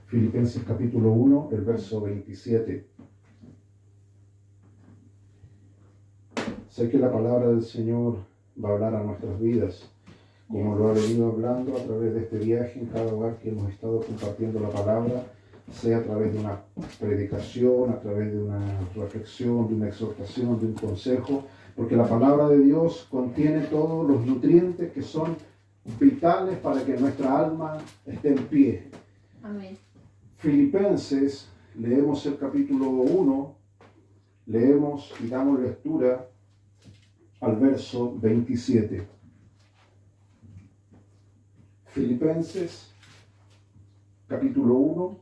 Filipenses capítulo 1, el verso 27. Sé que la palabra del Señor va a hablar a nuestras vidas, como lo ha venido hablando a través de este viaje en cada hogar que hemos estado compartiendo la palabra, sea a través de una predicación, a través de una reflexión, de una exhortación, de un consejo, porque la palabra de Dios contiene todos los nutrientes que son vitales para que nuestra alma esté en pie. Amén. Filipenses, leemos el capítulo 1, leemos y damos lectura al verso 27. Filipenses, capítulo 1,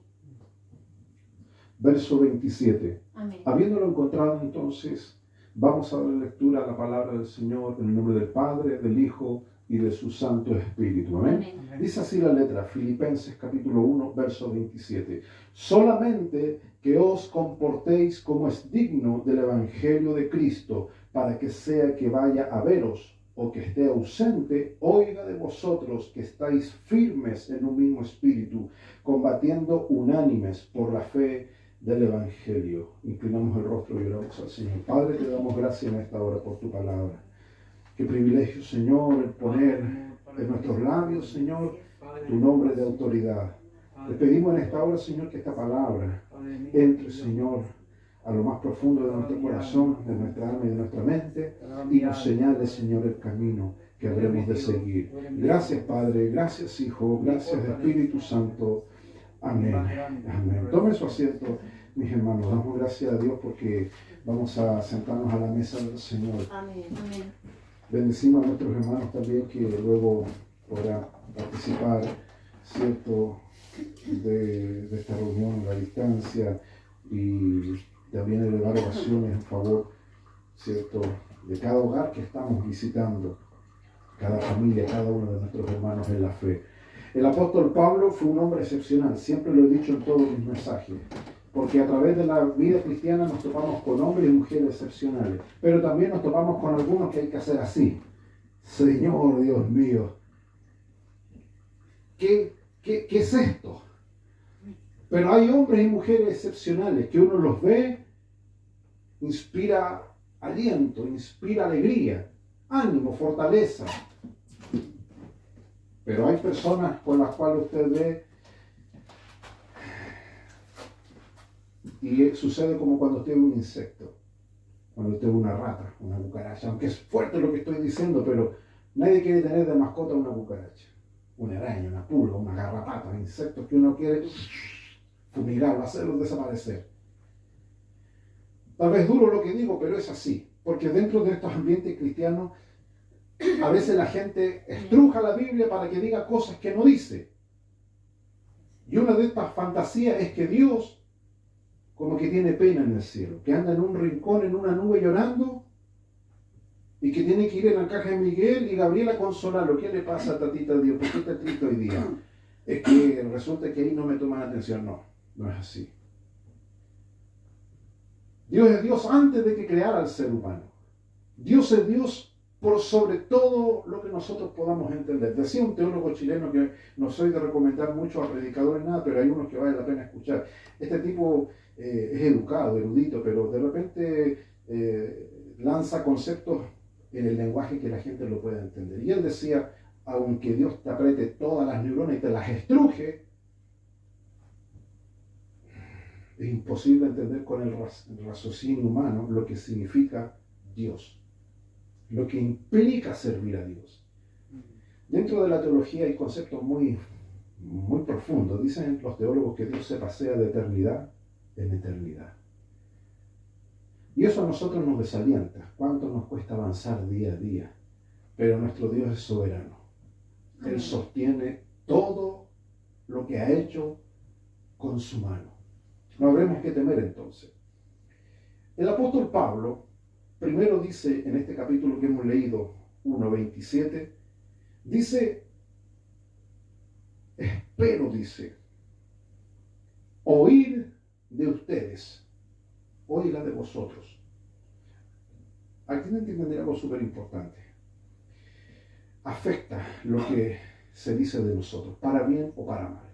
verso 27. Amén. Habiéndolo encontrado entonces, vamos a dar lectura a la palabra del Señor en el nombre del Padre, del Hijo y de su Santo Espíritu. Amén. Amén. Dice así la letra, Filipenses capítulo 1, verso 27. Solamente que os comportéis como es digno del Evangelio de Cristo, para que sea que vaya a veros o que esté ausente, oiga de vosotros que estáis firmes en un mismo espíritu, combatiendo unánimes por la fe del Evangelio. Inclinamos el rostro y oramos al Señor. Padre, te damos gracias en esta hora por tu palabra. Qué privilegio, Señor, el poner en nuestros labios, Señor, tu nombre de autoridad. Te pedimos en esta hora, Señor, que esta palabra entre, Señor, a lo más profundo de nuestro corazón, de nuestra alma y de nuestra mente, y nos señale, Señor, el camino que habremos de seguir. Gracias, Padre, gracias, Hijo, gracias, Espíritu Santo. Amén. Amén. Tomen su asiento, mis hermanos. Damos gracias a Dios porque vamos a sentarnos a la mesa del Señor. Amén. Amén. Bendecimos a nuestros hermanos también que luego podrán participar, ¿cierto?, de esta reunión a la distancia, y también elevar oraciones en favor, ¿cierto?, de cada hogar que estamos visitando, cada familia, cada uno de nuestros hermanos en la fe. El apóstol Pablo fue un hombre excepcional, siempre lo he dicho en todos mis mensajes, porque a través de la vida cristiana nos topamos con hombres y mujeres excepcionales, pero también nos topamos con algunos que hay que hacer así. Señor Dios mío, ¿qué es esto? Pero hay hombres y mujeres excepcionales que uno los ve, inspira aliento, inspira alegría, ánimo, fortaleza. Pero hay personas con las cuales usted ve y sucede como cuando usted ve un insecto, cuando usted ve una rata, una cucaracha, aunque es fuerte lo que estoy diciendo, pero nadie quiere tener de mascota una cucaracha, una araña, una pulga, una garrapata, insectos que uno quiere fumigar, hacerlos desaparecer. Tal vez duro lo que digo, pero es así, porque dentro de estos ambientes cristianos a veces la gente estruja la Biblia para que diga cosas que no dice. Y una de estas fantasías es que Dios como que tiene pena en el cielo, que anda en un rincón, en una nube llorando, y que tiene que ir en la caja de Miguel y Gabriel a consolarlo. ¿Qué le pasa a tatita Dios? ¿Por qué está triste hoy día? Es que resulta que ahí no me toman atención. No, no es así. Dios es Dios antes de que creara al ser humano. Dios es Dios por sobre todo lo que nosotros podamos entender. Decía un teólogo chileno, que no soy de recomendar mucho a predicadores nada, pero hay unos que vale la pena escuchar. Este tipo es educado, erudito, pero de repente lanza conceptos en el lenguaje que la gente lo pueda entender. Y él decía, aunque Dios te apriete todas las neuronas y te las estruje, es imposible entender con el raciocinio humano lo que significa Dios, lo que implica servir a Dios. Dentro de la teología hay conceptos muy profundos. Dicen los teólogos que Dios se pasea de eternidad en eternidad. Y eso a nosotros nos desalienta. ¿Cuánto nos cuesta avanzar día a día? Pero nuestro Dios es soberano. Él sostiene todo lo que ha hecho con su mano. No habremos que temer entonces. El apóstol Pablo primero dice en este capítulo que hemos leído, 1:27, dice, espero, dice, oír de ustedes, oiga de vosotros. Aquí no entienden algo súper importante. Afecta lo que se dice de nosotros, para bien o para mal.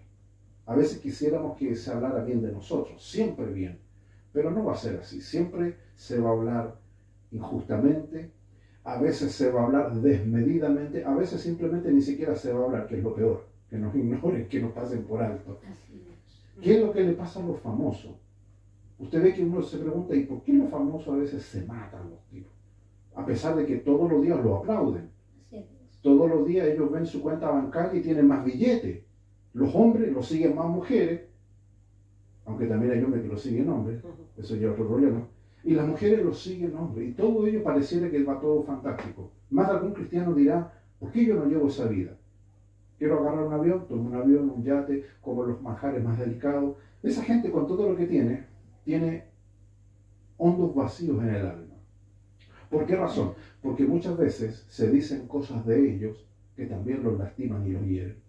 A veces quisiéramos que se hablara bien de nosotros, siempre bien, pero no va a ser así. Siempre se va a hablar injustamente, a veces se va a hablar desmedidamente, a veces simplemente ni siquiera se va a hablar, que es lo peor, que nos ignoren, que nos pasen por alto. ¿Qué es lo que le pasa a los famosos? Usted ve que uno se pregunta, ¿y por qué los famosos a veces se matan los tipos? A pesar de que todos los días lo aplauden. Todos los días ellos ven su cuenta bancaria y tienen más billetes. Los hombres los siguen más mujeres, aunque también hay hombres que los siguen hombres, eso ya es otro problema. Y las mujeres los siguen hombres. Y todo ello pareciera que va todo fantástico. Más de algún cristiano dirá, ¿por qué yo no llevo esa vida? Quiero agarrar un avión, tomo un avión, un yate, como los manjares más delicados. Esa gente con todo lo que tiene hondos vacíos en el alma. ¿Por qué razón? Porque muchas veces se dicen cosas de ellos que también los lastiman y los hieren.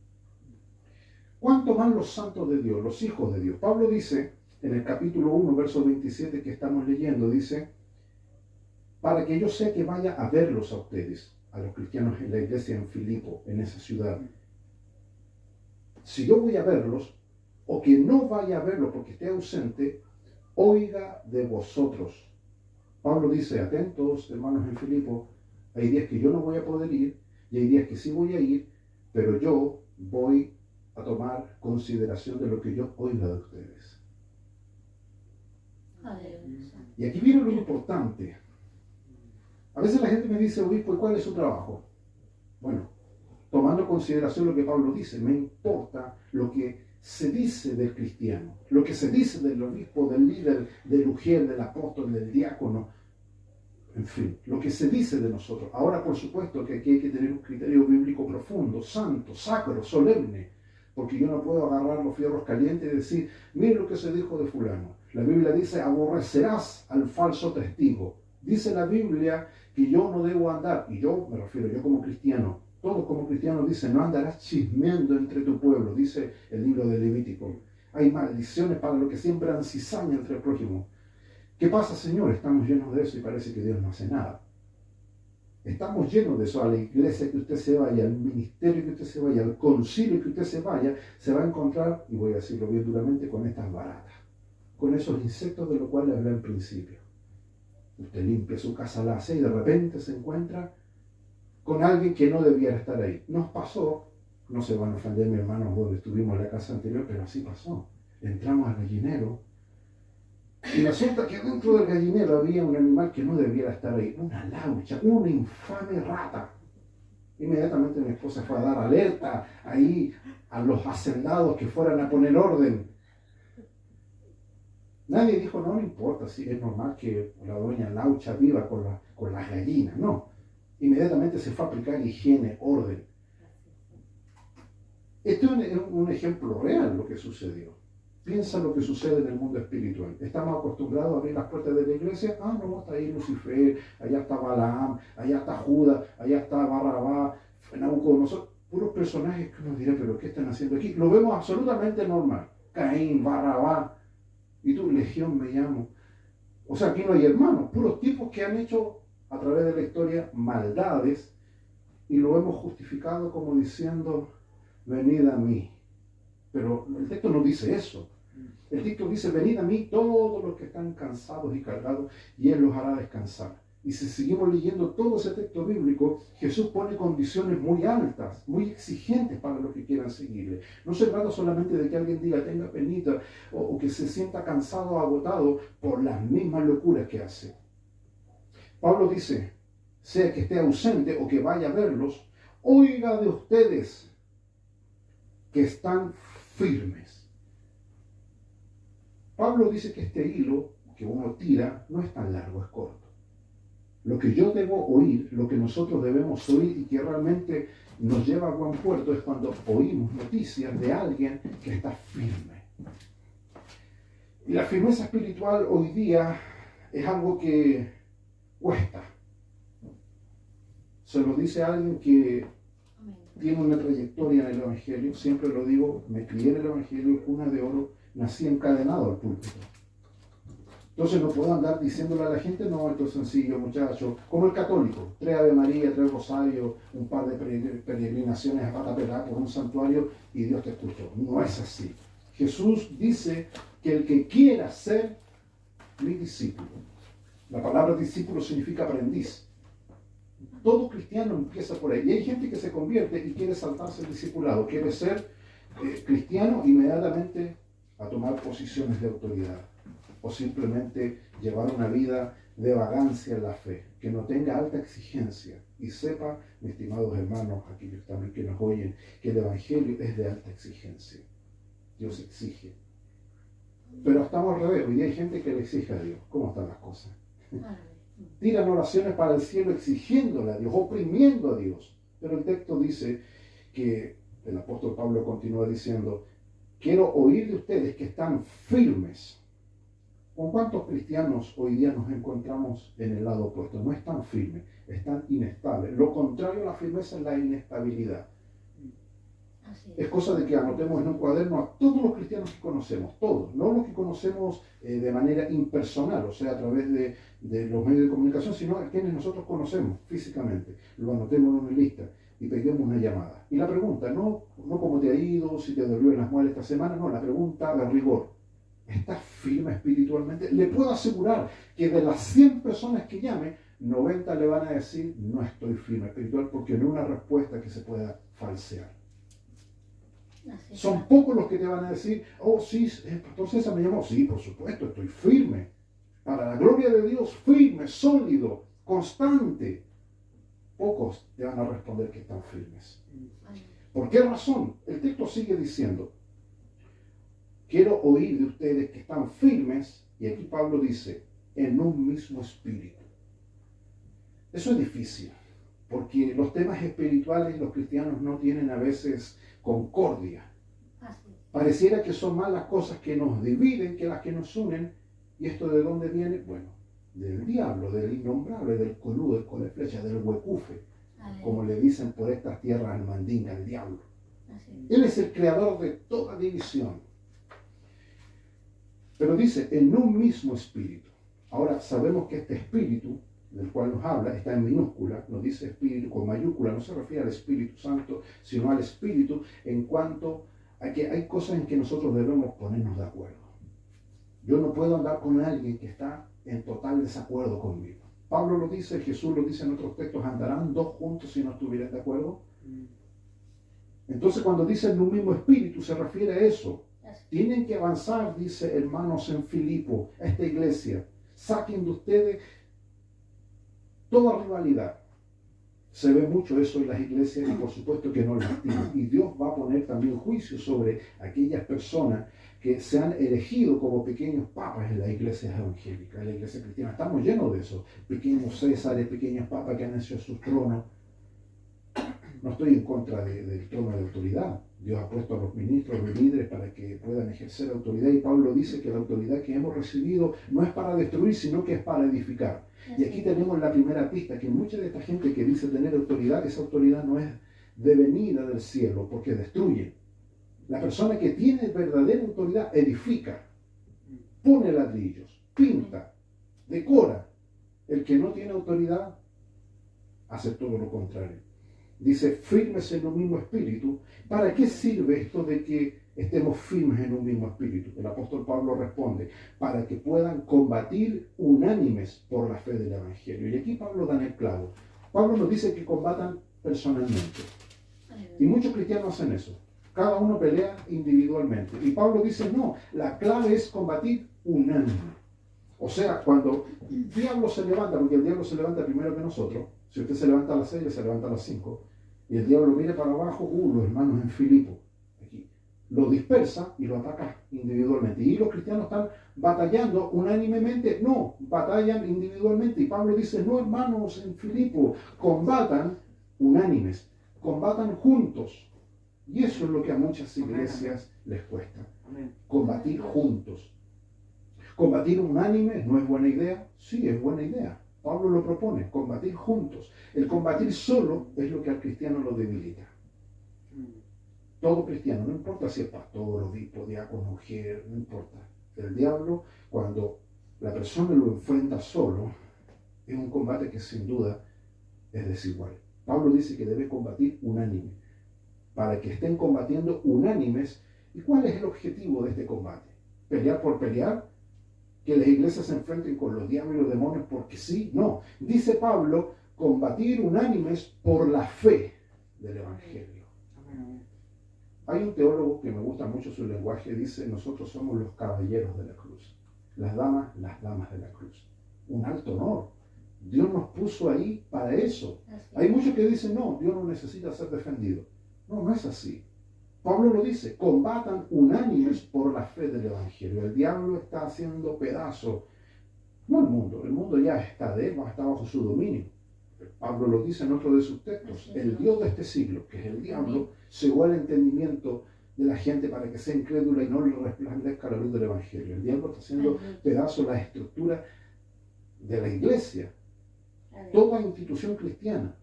¿Cuánto más los santos de Dios, los hijos de Dios? Pablo dice en el capítulo 1, verso 27 que estamos leyendo, dice, para que yo sé que vaya a verlos a ustedes, a los cristianos en la iglesia en Filipo, en esa ciudad. Si yo voy a verlos, o que no vaya a verlos porque esté ausente, oiga de vosotros. Pablo dice, atentos hermanos en Filipo, hay días que yo no voy a poder ir, y hay días que sí voy a ir, pero yo voy a tomar consideración de lo que yo oiga de ustedes. Y aquí viene lo importante. A veces la gente me dice, obispo, ¿y cuál es su trabajo? Bueno, tomando en consideración lo que Pablo dice, me importa lo que se dice del cristiano, lo que se dice del obispo, del líder, del ujier, del apóstol, del diácono, en fin, lo que se dice de nosotros. Ahora, por supuesto, que aquí hay que tener un criterio bíblico profundo, santo, sacro, solemne, porque yo no puedo agarrar los fierros calientes y decir, mire lo que se dijo de fulano. La Biblia dice, aborrecerás al falso testigo. Dice la Biblia que yo no debo andar, y yo me refiero, yo como cristiano, todos como cristianos dicen, no andarás chismeando entre tu pueblo, dice el libro de Levítico. Hay maldiciones para los que siembran cizaña entre el prójimo. ¿Qué pasa, Señor? Estamos llenos de eso y parece que Dios no hace nada. Estamos llenos de eso. A la iglesia que usted se vaya, al ministerio que usted se vaya, al concilio que usted se vaya, se va a encontrar, y voy a decirlo bien duramente, con estas baratas, con esos insectos de los cuales hablé al principio. Usted limpia su casa a las 6 y de repente se encuentra con alguien que no debiera estar ahí. Nos pasó, no se van a ofender mis hermanos donde estuvimos en la casa anterior, pero así pasó. Entramos al gallinero y resulta que dentro del gallinero había un animal que no debiera estar ahí, una laucha, una infame rata. Inmediatamente mi esposa fue a dar alerta ahí a los hacendados que fueran a poner orden. Nadie dijo, no importa, si es normal que la doña laucha viva con las gallinas, no. Inmediatamente se fue a aplicar higiene, orden. Esto es un ejemplo real lo que sucedió. Piensa lo que sucede en el mundo espiritual. Estamos acostumbrados a abrir las puertas de la iglesia. Ah, no, está ahí Lucifer, allá está Balaam, allá está Judas, allá está Barrabás, Nabucodonosor. Puros personajes que uno dirá, pero ¿qué están haciendo aquí? Lo vemos absolutamente normal. Caín, Barrabás, y tú, Legión me llamo. O sea, aquí no hay hermanos, puros tipos que han hecho a través de la historia maldades y lo hemos justificado como diciendo, venid a mí. Pero el texto no dice eso. El texto dice, venid a mí todos los que están cansados y cargados y Él los hará descansar. Y si seguimos leyendo todo ese texto bíblico, Jesús pone condiciones muy altas, muy exigentes para los que quieran seguirle. No se trata solamente de que alguien diga, tenga penita, o que se sienta cansado o agotado por las mismas locuras que hace. Pablo dice, sea que esté ausente o que vaya a verlos, oiga de ustedes que están firmes. Pablo dice que este hilo que uno tira no es tan largo, es corto. Lo que yo debo oír, lo que nosotros debemos oír y que realmente nos lleva a buen puerto es cuando oímos noticias de alguien que está firme. Y la firmeza espiritual hoy día es algo que cuesta. Se lo dice a alguien que tiene una trayectoria en el Evangelio, siempre lo digo, me crié en el Evangelio, cuna de oro, nací encadenado al púlpito. Entonces no puedo andar diciéndole a la gente, no, esto es sencillo, muchacho, como el católico, 3 Ave María, 3 Rosarios, un par de peregrinaciones a pata pelada por un santuario y Dios te escuchó. No es así. Jesús dice que el que quiera ser mi discípulo. La palabra discípulo significa aprendiz. Todo cristiano empieza por ahí. Y hay gente que se convierte y quiere saltarse el discipulado, quiere ser cristiano inmediatamente a tomar posiciones de autoridad o simplemente llevar una vida de vagancia en la fe, que no tenga alta exigencia y sepa, mis estimados hermanos, aquellos también que nos oyen, que el Evangelio es de alta exigencia. Dios exige. Pero estamos al revés, hoy día hay gente que le exige a Dios. ¿Cómo están las cosas? Tiran oraciones para el cielo exigiéndole a Dios, oprimiendo a Dios. Pero el texto dice que el apóstol Pablo continúa diciendo, quiero oír de ustedes que están firmes. ¿Con cuántos cristianos hoy día nos encontramos en el lado opuesto? No están firmes, están inestables. Lo contrario a la firmeza es la inestabilidad. Es cosa de que anotemos en un cuaderno a todos los cristianos que conocemos, todos, no los que conocemos de manera impersonal, o sea, a través de los medios de comunicación, sino a quienes nosotros conocemos físicamente. Lo anotemos en una lista y peguemos una llamada. Y la pregunta, no cómo te ha ido, si te dolió en las muelas esta semana, no, la pregunta de rigor. ¿Estás firme espiritualmente? Le puedo asegurar que de las 100 personas que llame, 90 le van a decir, no estoy firme espiritual, porque no hay una respuesta que se pueda falsear. Son pocos los que te van a decir, oh sí, el pastor César me llamó. Sí, por supuesto, estoy firme. Para la gloria de Dios, firme, sólido, constante. Pocos te van a responder que están firmes. ¿Por qué razón? El texto sigue diciendo, quiero oír de ustedes que están firmes, y aquí Pablo dice, en un mismo espíritu. Eso es difícil, porque los temas espirituales los cristianos no tienen a veces concordia. Pareciera que son más las cosas que nos dividen que las que nos unen. ¿Y esto de dónde viene? Bueno, del diablo, del innombrable, del coludo, del coleflecha, del huecufe, como le dicen por estas tierras al mandinga, el diablo. Él es el creador de toda división. Pero dice, en un mismo espíritu. Ahora sabemos que este espíritu del cual nos habla está en minúscula, nos dice espíritu con mayúscula, no se refiere al Espíritu Santo, sino al espíritu en cuanto a que hay cosas en que nosotros debemos ponernos de acuerdo. Yo no puedo andar con alguien que está en total desacuerdo conmigo. Pablo lo dice, Jesús lo dice en otros textos, ¿andarán dos juntos si no estuvieran de acuerdo? Entonces cuando dice en un mismo espíritu se refiere a eso. Tienen que avanzar, dice hermanos en Filipo, esta iglesia. Saquen de ustedes toda rivalidad. Se ve mucho eso en las iglesias y por supuesto que no las tienen. Y Dios va a poner también juicio sobre aquellas personas que se han elegido como pequeños papas en las iglesias evangélicas, en la iglesia cristiana. Estamos llenos de eso. Pequeños Césares, pequeños papas que han hecho sus tronos. No estoy en contra del trono de autoridad. Dios ha puesto a los ministros, los líderes para que puedan ejercer autoridad. Y Pablo dice que la autoridad que hemos recibido no es para destruir, sino que es para edificar. Y aquí tenemos la primera pista, que mucha de esta gente que dice tener autoridad, esa autoridad no es devenida del cielo, porque destruye. La persona que tiene verdadera autoridad edifica, pone ladrillos, pinta, decora. El que no tiene autoridad hace todo lo contrario. Dice, firmes en un mismo espíritu. ¿Para qué sirve esto de que estemos firmes en un mismo espíritu? El apóstol Pablo responde, para que puedan combatir unánimes por la fe del Evangelio. Y aquí Pablo da en el clavo. Pablo nos dice que combatan personalmente. Y muchos cristianos hacen eso. Cada uno pelea individualmente. Y Pablo dice, no, la clave es combatir unánime. O sea, cuando el diablo se levanta, porque el diablo se levanta primero que nosotros. Si usted se levanta a las 6, él se levanta a las 5. Y el diablo mira para abajo, los hermanos en Filipo, aquí, lo dispersa y lo ataca individualmente. Y los cristianos están batallando unánimemente, no, batallan individualmente. Y Pablo dice, no hermanos en Filipo, combatan unánimes, combatan juntos. Y eso es lo que a muchas iglesias les cuesta, combatir juntos. ¿Combatir unánime no es buena idea? Sí, es buena idea. Pablo lo propone, combatir juntos. El combatir solo es lo que al cristiano lo debilita. Todo cristiano, no importa si es pastor, obispo, diácono, mujer, no importa. El diablo, cuando la persona lo enfrenta solo, es un combate que sin duda es desigual. Pablo dice que debe combatir unánime. Para que estén combatiendo unánimes, ¿Y cuál es el objetivo de este combate? ¿Pelear por pelear? ¿Que las iglesias se enfrenten con los diablos y los demonios porque sí? No. Dice Pablo, combatir unánimes por la fe del Evangelio. Hay un teólogo que me gusta mucho su lenguaje, dice, nosotros somos los caballeros de la cruz. Las damas de la cruz. Un alto honor. Dios nos puso ahí para eso. Hay muchos que dicen, no, Dios no necesita ser defendido. No, no es así. Pablo lo dice, combatan unánimes por la fe del Evangelio. El diablo está haciendo pedazos, no el mundo ya está de él, está bajo su dominio. Pablo lo dice en otro de sus textos, el Dios de este siglo, que es el diablo, cegó el entendimiento de la gente para que sea incrédula y no le resplandezca la luz del Evangelio. El diablo está haciendo pedazos la estructura de la iglesia, toda institución cristiana,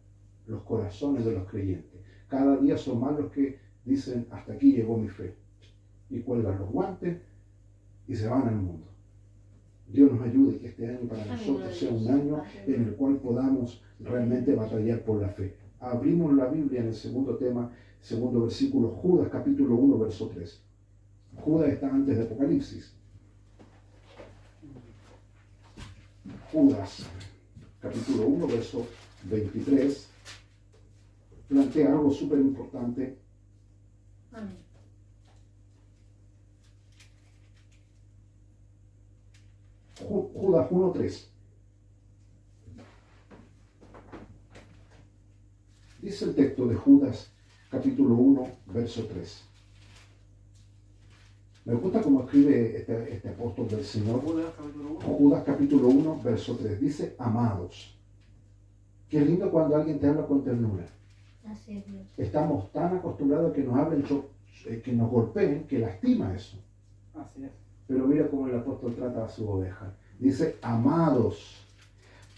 los corazones de los creyentes. Cada día son más los que dicen, hasta aquí llegó mi fe, y cuelgan los guantes y se van al mundo. Dios nos ayude que este año para nosotros sea un año en el cual podamos realmente batallar por la fe. Abrimos la Biblia en el segundo tema, segundo versículo, Judas capítulo 1, verso 3. Judas está antes de Apocalipsis. Judas capítulo 1, verso 23, plantea algo súper importante. Amén. Judas 1:3. Dice el texto de Judas, capítulo 1, verso 3. Me gusta cómo escribe este apóstol del Señor. Judas, capítulo 1, verso 3. Dice, amados. Qué lindo cuando alguien te habla con ternura. Así es, Dios. Estamos tan acostumbrados a que nos hablen, que nos golpeen, que lastima eso. Así es. Pero mira cómo el apóstol trata a su oveja. Dice, amados,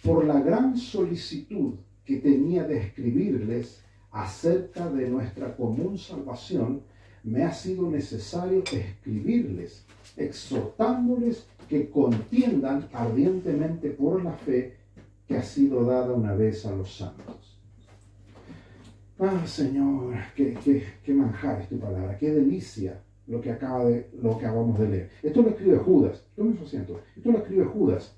por la gran solicitud que tenía de escribirles acerca de nuestra común salvación, me ha sido necesario escribirles, exhortándoles que contiendan ardientemente por la fe que ha sido dada una vez a los santos. Ah, Señor, qué manjar es tu palabra, qué delicia lo que acabamos de leer. Esto lo escribe Judas, tome su asiento, esto lo escribe Judas,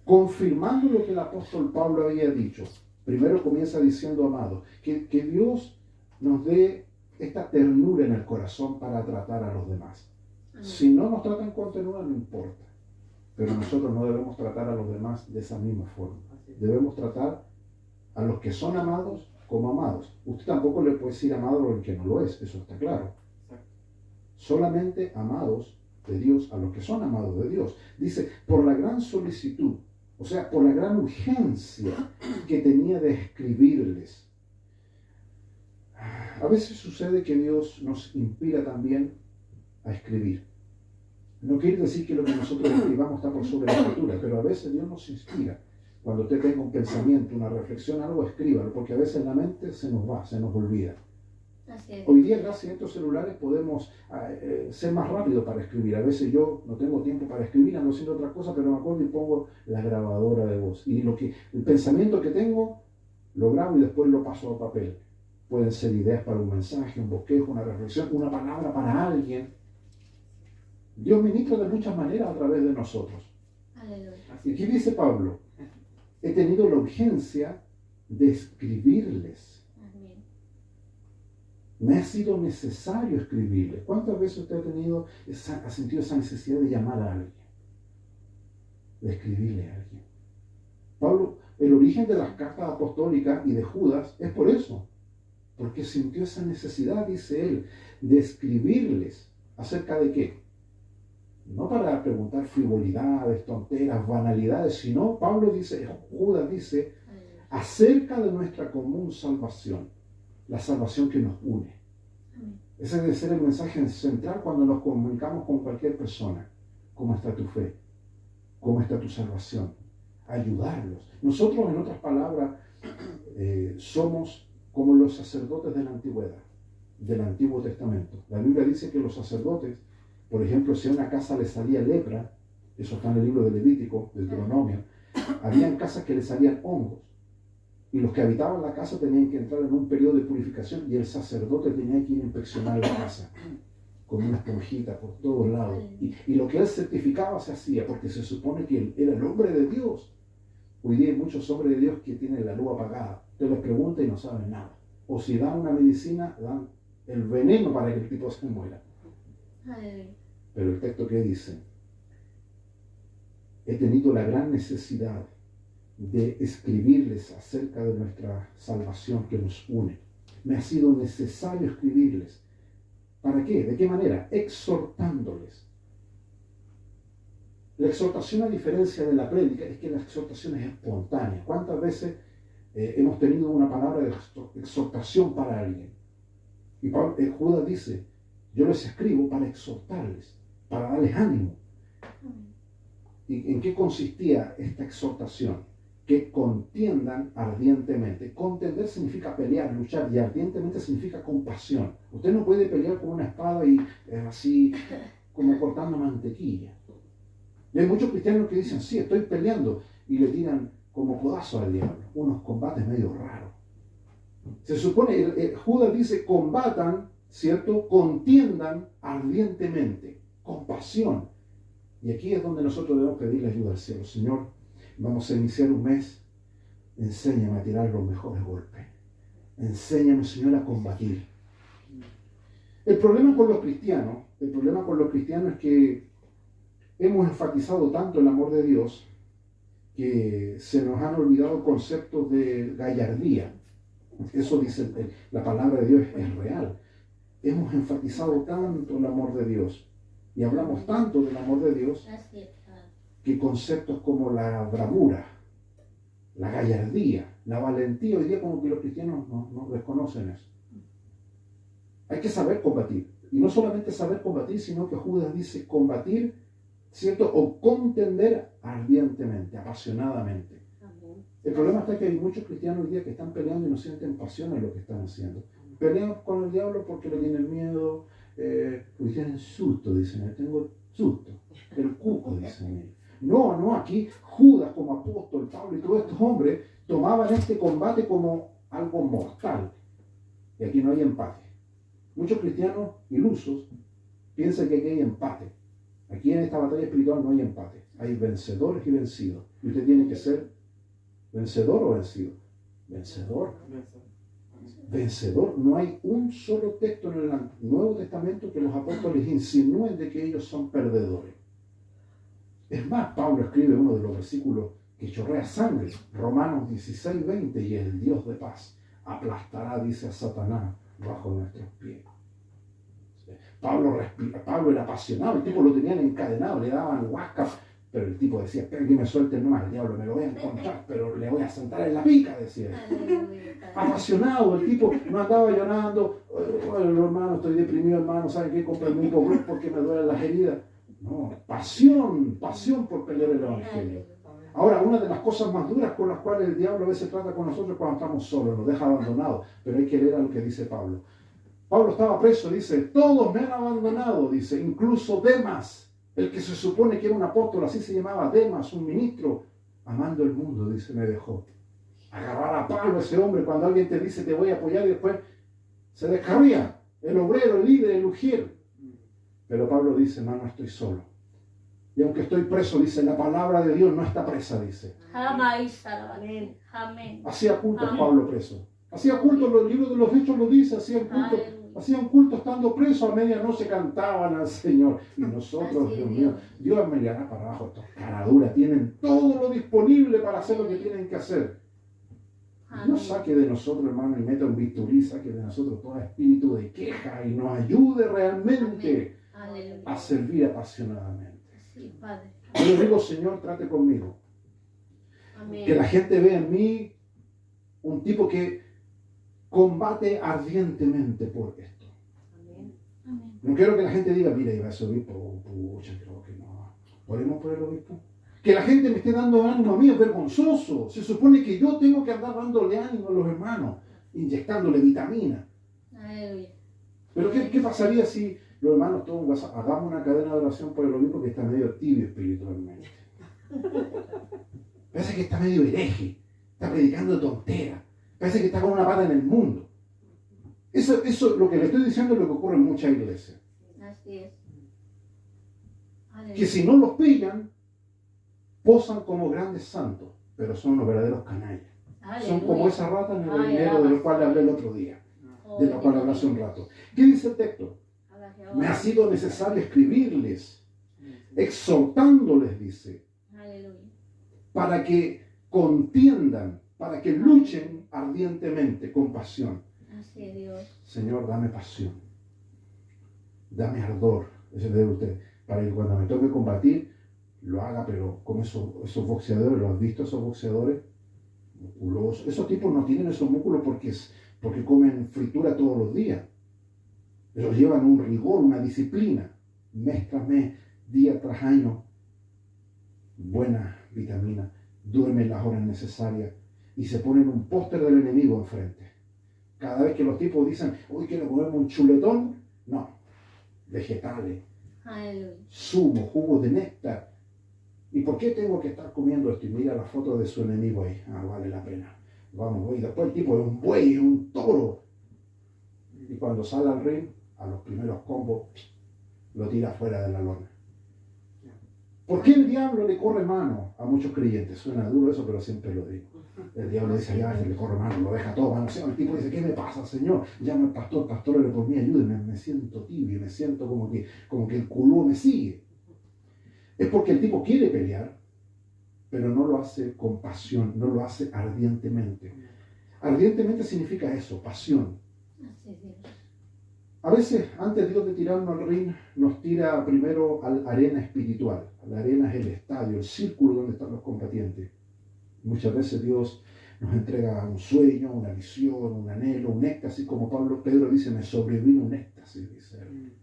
confirmando lo que el apóstol Pablo había dicho. Primero comienza diciendo, amado, que Dios nos dé esta ternura en el corazón para tratar a los demás. Si no nos tratan con ternura, no importa. Pero nosotros no debemos tratar a los demás de esa misma forma. Debemos tratar a los que son amados como amados. Usted tampoco le puede decir amado al que no lo es, eso está claro. Solamente amados de Dios a los que son amados de Dios. Dice, por la gran solicitud, o sea, por la gran urgencia que tenía de escribirles. A veces sucede que Dios nos inspira también a escribir. No quiere decir que lo que nosotros escribamos está por sobre la escritura, pero a veces Dios nos inspira. Cuando usted tenga un pensamiento, una reflexión, algo, escríbalo, porque a veces la mente se nos va, se nos olvida. Hoy día, gracias a estos celulares, podemos ser más rápidos para escribir. A veces yo no tengo tiempo para escribir, ando haciendo otra cosa, pero me acuerdo y pongo la grabadora de voz. Y el pensamiento que tengo, lo grabo y después lo paso a papel. Pueden ser ideas para un mensaje, un bosquejo, una reflexión, una palabra para alguien. Dios ministra de muchas maneras a través de nosotros. Aleluya. Y aquí dice Pablo, he tenido la urgencia de escribirles. Amén. Me ha sido necesario escribirles. ¿Cuántas veces usted ha sentido esa necesidad de llamar a alguien? De escribirle a alguien. Pablo, el origen de las cartas apostólicas y de Judas es por eso. Porque sintió esa necesidad, dice él, de escribirles. ¿Acerca de qué? No para preguntar frivolidades, tonteras, banalidades, sino Judas dice, acerca de nuestra común salvación, la salvación que nos une. Ese debe ser el mensaje central cuando nos comunicamos con cualquier persona. ¿Cómo está tu fe? ¿Cómo está tu salvación? Ayudarlos. Nosotros, en otras palabras, somos como los sacerdotes de la antigüedad, del Antiguo Testamento. La Biblia dice que los sacerdotes, por ejemplo, si a una casa le salía lepra, eso está en el libro de Levítico, de Deuteronomio, habían casas que le salían hongos. Y los que habitaban la casa tenían que entrar en un periodo de purificación y el sacerdote tenía que ir a inspeccionar la casa. como una esponjita por todos lados. Y lo que él certificaba se hacía, porque se supone que él era el hombre de Dios. Hoy día hay muchos hombres de Dios que tienen la luz apagada. Usted les pregunta y no saben nada. O si dan una medicina, dan el veneno para que el tipo se muera. Aleluya. Pero el texto que dice, he tenido la gran necesidad de escribirles acerca de nuestra salvación que nos une. Me ha sido necesario escribirles. ¿Para qué? ¿De qué manera? Exhortándoles. La exhortación, a diferencia de la prédica, es que la exhortación es espontánea. ¿Cuántas veces hemos tenido una palabra de exhortación para alguien? Y Judas dice, yo les escribo para exhortarles, para darles ánimo. ¿Y en qué consistía esta exhortación? Que contiendan ardientemente. Contender significa pelear, luchar, y ardientemente significa compasión. Usted no puede pelear con una espada y así como cortando mantequilla. Y hay muchos cristianos que dicen, sí, estoy peleando, y le tiran como codazo al diablo. Unos combates medio raros. Se supone, Judas dice, combatan, ¿cierto? Contiendan ardientemente, con pasión. Y aquí es donde nosotros debemos pedirle ayuda al cielo. Señor, vamos a iniciar un mes. Enséñame a tirar los mejores golpes. Enséñame, Señor, a combatir. El problema con los cristianos es que hemos enfatizado tanto el amor de Dios que se nos han olvidado conceptos de gallardía. Eso dice la palabra de Dios, es real. Hemos enfatizado tanto el amor de Dios y hablamos tanto del amor de Dios que conceptos como la bravura, la gallardía, la valentía, hoy día como que los cristianos no desconocen eso. Hay que saber combatir. Y no solamente saber combatir, sino que Judas dice combatir, ¿cierto? O contender ardientemente, apasionadamente. El problema está que hay muchos cristianos hoy día que están peleando y no sienten pasión en lo que están haciendo. Pelean con el diablo porque le tienen miedo, porque tienen susto, dicen, tengo susto. El cuco, dicen ellos. No, aquí Judas como apóstol, Pablo y todos estos hombres tomaban este combate como algo mortal. Y aquí no hay empate. Muchos cristianos ilusos piensan que aquí hay empate. Aquí en esta batalla espiritual no hay empate. Hay vencedores y vencidos. Y usted tiene que ser vencedor o vencido. Vencedor. Vencedor. No hay un solo texto en el Nuevo Testamento que los apóstoles insinúen de que ellos son perdedores. Es más, Pablo escribe uno de los versículos que chorrea sangre, Romanos 16:20, y el Dios de paz aplastará, dice, a Satanás bajo nuestros pies. Pablo era apasionado, el tipo lo tenían encadenado, le daban huasca, pero el tipo decía, espera que me suelten nomás, el diablo me lo voy a encontrar, pero le voy a sentar en la pica, decía él. Apasionado, el tipo no andaba llorando, bueno, hermano, estoy deprimido, hermano, ¿saben qué? Compré un poco porque me duelen las heridas. No, pasión por pelear el evangelio. Ahora, una de las cosas más duras con las cuales el diablo a veces trata con nosotros es cuando estamos solos, nos deja abandonados, pero hay que leer a lo que dice Pablo. Pablo estaba preso, dice, todos me han abandonado, dice, incluso Demas, el que se supone que era un apóstol, así se llamaba Demas, un ministro, amando el mundo, dice, me dejó. Agarrar a Pablo ese hombre cuando alguien te dice te voy a apoyar y después se descarría, el obrero, el líder, el ujier. Pero Pablo dice, no estoy solo. Y aunque estoy preso, dice, la palabra de Dios no está presa, dice. Amén. Hacía cultos Pablo preso. Hacía cultos, los libros de los Hechos lo dice, hacían culto estando preso, a medianoche cantaban al Señor. Y nosotros, Dios mío, Dios me liará para abajo, estos caraduras tienen todo lo disponible para hacer lo que tienen que hacer. No saque de nosotros, hermano, y meta un bisturí, saque de nosotros todo espíritu de queja y nos ayude realmente a servir apasionadamente. Sí, Padre. Yo le digo, Señor, trate conmigo. Amén. Que la gente vea en mí un tipo que combate ardientemente por esto. Amén. No quiero que la gente diga, mira, iba a ser obispo, pucha, creo que no. ¿Podemos poner el obispo? Que la gente me esté dando ánimo a mí es vergonzoso. Se supone que yo tengo que andar dándole ánimo a los hermanos, inyectándole vitamina. Aleluya. Pero ¿qué pasaría si los hermanos todos hagamos una cadena de oración por el obispo que está medio tibio espiritualmente? Parece que está medio hereje, está predicando tonteras, parece que está con una pata en el mundo. Eso lo que le estoy diciendo es lo que ocurre en muchas iglesias. Así es. Que Aleluya. si no los pillan, posan como grandes santos, pero son los verdaderos canallas. Son como Aleluya. esa rata en el Ay, gallinero de la alaba. cual hablé el otro día, Oh, de la cual hablé hace un rato. ¿Qué dice el texto? Alaba Jehová. Me ha sido necesario escribirles, exhortándoles, dice, Aleluya. para que contiendan, para que luchen ardientemente con pasión. Así es, Dios. Señor, dame pasión, dame ardor, ese debe usted, para que cuando me toque combatir, lo haga, pero como esos boxeadores, ¿lo has visto esos boxeadores? Musculosos. Esos tipos no tienen esos músculos porque comen fritura todos los días. Ellos llevan un rigor, una disciplina, mes tras mes, día tras año, buena vitamina, duermen las horas necesarias y se ponen un póster del enemigo enfrente. Cada vez que los tipos dicen, hoy quiero comerme un chuletón, no, vegetales, Aleluya. zumo, jugo de néctar. ¿Y por qué tengo que estar comiendo esto? Y mira la foto de su enemigo ahí. Ah, vale la pena. Vamos, voy. Después el tipo es un buey, es un toro. Y cuando sale al ring, a los primeros combos, lo tira fuera de la lona. ¿Por qué el diablo le corre mano a muchos creyentes? Suena duro eso, pero siempre lo digo. El diablo dice, ya, le corre mano, lo deja todo manoseado. El tipo dice, ¿qué me pasa, Señor? Llama al pastor, pastor, ore por mí, ayúdeme. Me siento tibio, me siento como que el culo me sigue. Es porque el tipo quiere pelear, pero no lo hace con pasión, no lo hace ardientemente. Ardientemente significa eso, pasión. Así es, Dios. A veces, antes Dios de tirarnos al ring, nos tira primero a la arena espiritual. La arena es el estadio, el círculo donde están los combatientes. Muchas veces Dios nos entrega un sueño, una visión, un anhelo, un éxtasis, como Pedro dice, me sobrevino un éxtasis, dice él.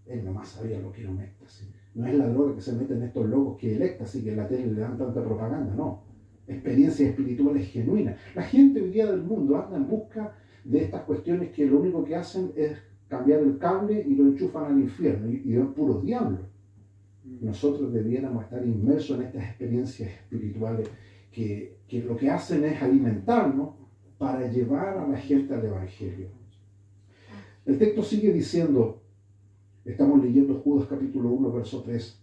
Él nomás sabía lo que era un éxtasis. No es la droga que se meten estos locos que el éxtasis, que en la tele le dan tanta propaganda, no. Experiencias espirituales genuinas. La gente hoy día del mundo anda en busca de estas cuestiones que lo único que hacen es cambiar el cable y lo enchufan al infierno y ven puros diablos. Nosotros debiéramos estar inmersos en estas experiencias espirituales que lo que hacen es alimentarnos para llevar a la gente al Evangelio. El texto sigue diciendo, estamos leyendo Judas capítulo 1, verso 3.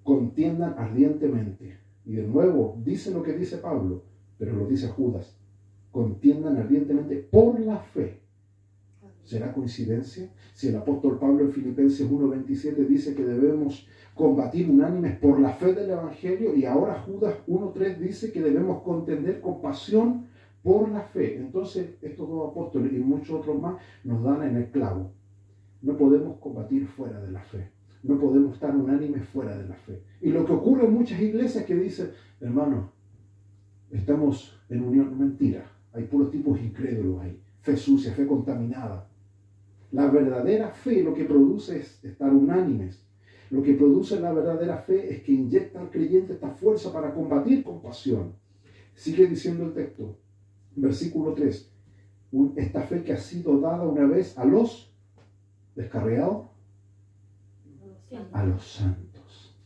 Contiendan ardientemente. Y de nuevo, dice lo que dice Pablo, pero lo dice Judas. Contiendan ardientemente por la fe. ¿Será coincidencia? Si el apóstol Pablo en Filipenses 1:27 dice que debemos combatir unánimes por la fe del Evangelio, y ahora Judas 1:3 dice que debemos contender con pasión por la fe. Entonces, estos dos apóstoles y muchos otros más nos dan en el clavo. No podemos combatir fuera de la fe. No podemos estar unánimes fuera de la fe. Y lo que ocurre en muchas iglesias que dicen, hermano, estamos en unión, mentira. Hay puros tipos incrédulos ahí. Fe sucia, fe contaminada. La verdadera fe lo que produce es estar unánimes. Lo que produce la verdadera fe es que inyecta al creyente esta fuerza para combatir con pasión. Sigue diciendo el texto, versículo 3. Esta fe que ha sido dada una vez a los descarriados, a los santos.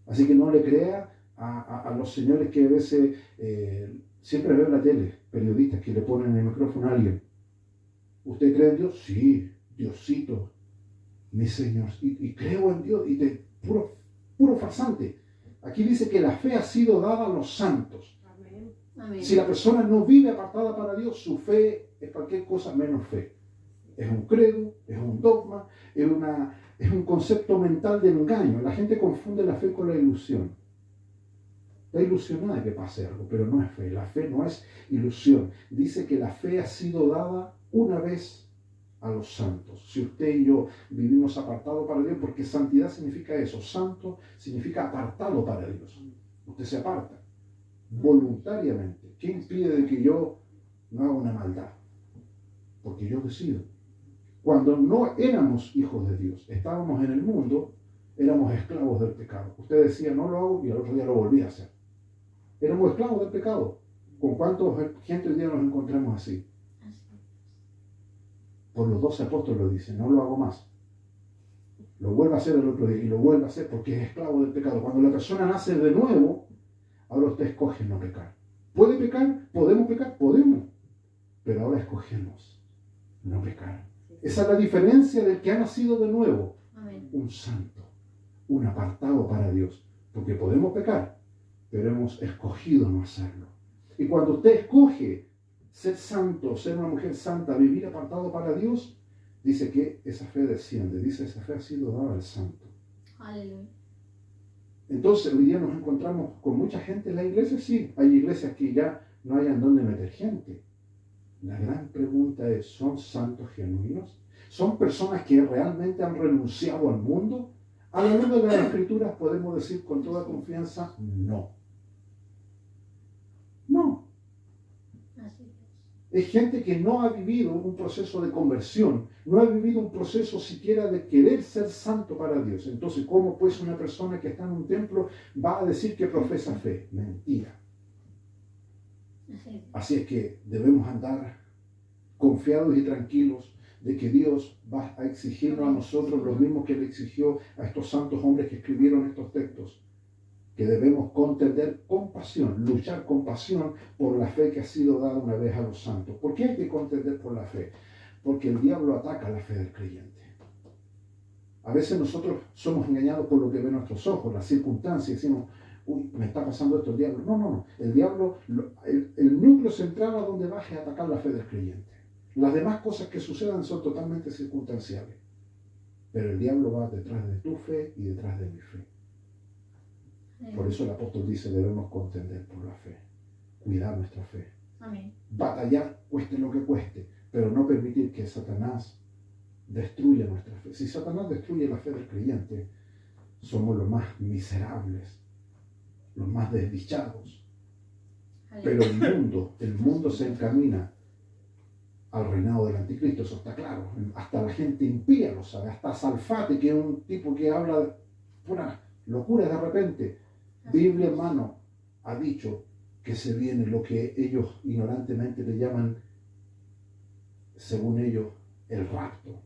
Así que no le crea a los señores que a veces, siempre veo en la tele, periodistas que le ponen el micrófono a alguien. ¿Usted cree en Dios? Sí, Diosito, mi Señor. Y creo en Dios. Puro farsante. Aquí dice que la fe ha sido dada a los santos. Amén. Amén. Si la persona no vive apartada para Dios, su fe es cualquier cosa menos fe. Es un credo, es un dogma, es un concepto mental de engaño. La gente confunde la fe con la ilusión. Está ilusionada de que pase algo, pero no es fe. La fe no es ilusión. Dice que la fe ha sido dada una vez a los santos. Si usted y yo vivimos apartados para Dios, porque santidad significa eso. Santo significa apartado para Dios. Usted se aparta voluntariamente. ¿Qué impide de que yo no haga una maldad? Porque yo decido. Cuando no éramos hijos de Dios, estábamos en el mundo, éramos esclavos del pecado. Usted decía, no lo hago, y al otro día lo volví a hacer. Éramos esclavos del pecado. ¿Con cuántos gente hoy día nos encontramos así? Por los 12 apóstoles lo dicen, no lo hago más. Lo vuelve a hacer el otro día y lo vuelve a hacer porque es esclavo del pecado. Cuando la persona nace de nuevo, ahora usted escoge no pecar. ¿Puede pecar? ¿Podemos pecar? Podemos. Pero ahora escogemos no pecar. Esa es la diferencia del que ha nacido de nuevo. Amén. Un santo, un apartado para Dios. Porque podemos pecar, pero hemos escogido no hacerlo. Y cuando usted escoge ser santo, ser una mujer santa, vivir apartado para Dios, dice que esa fe desciende. Dice, esa fe ha sido dada al santo. Aleluya. Entonces, hoy día nos encontramos con mucha gente en la iglesia. Sí, hay iglesias que ya no hay en dónde meter gente. La gran pregunta es, ¿son santos genuinos? ¿Son personas que realmente han renunciado al mundo? A la luz de las Escrituras podemos decir con toda confianza, no. No. Así es. Es gente que no ha vivido un proceso de conversión, no ha vivido un proceso siquiera de querer ser santo para Dios. Entonces, ¿cómo pues una persona que está en un templo va a decir que profesa fe? Mentira. Así es. Así es que debemos andar confiados y tranquilos de que Dios va a exigirnos a nosotros lo mismo que le exigió a estos santos hombres que escribieron estos textos, que debemos contender con pasión, luchar con pasión por la fe que ha sido dada una vez a los santos. ¿Por qué hay que contender por la fe? Porque el diablo ataca la fe del creyente. A veces nosotros somos engañados por lo que ven nuestros ojos, las circunstancias, decimos, uy, me está pasando esto el diablo. No, no, no. El diablo, el núcleo central a donde va es atacar la fe del creyente. Las demás cosas que sucedan son totalmente circunstanciales. Pero el diablo va detrás de tu fe y detrás de mi fe. Por eso el apóstol dice, debemos contender por la fe, cuidar nuestra fe. Amén. Batallar, cueste lo que cueste, pero no permitir que Satanás destruya nuestra fe. Si Satanás destruye la fe del creyente, somos los más miserables, los más desdichados. Pero el mundo se encamina al reinado del anticristo, eso está claro. Hasta la gente impía lo sabe, hasta Salfate, que es un tipo que habla pura locura de repente. Biblia en mano ha dicho que se viene lo que ellos ignorantemente le llaman, según ellos, el rapto.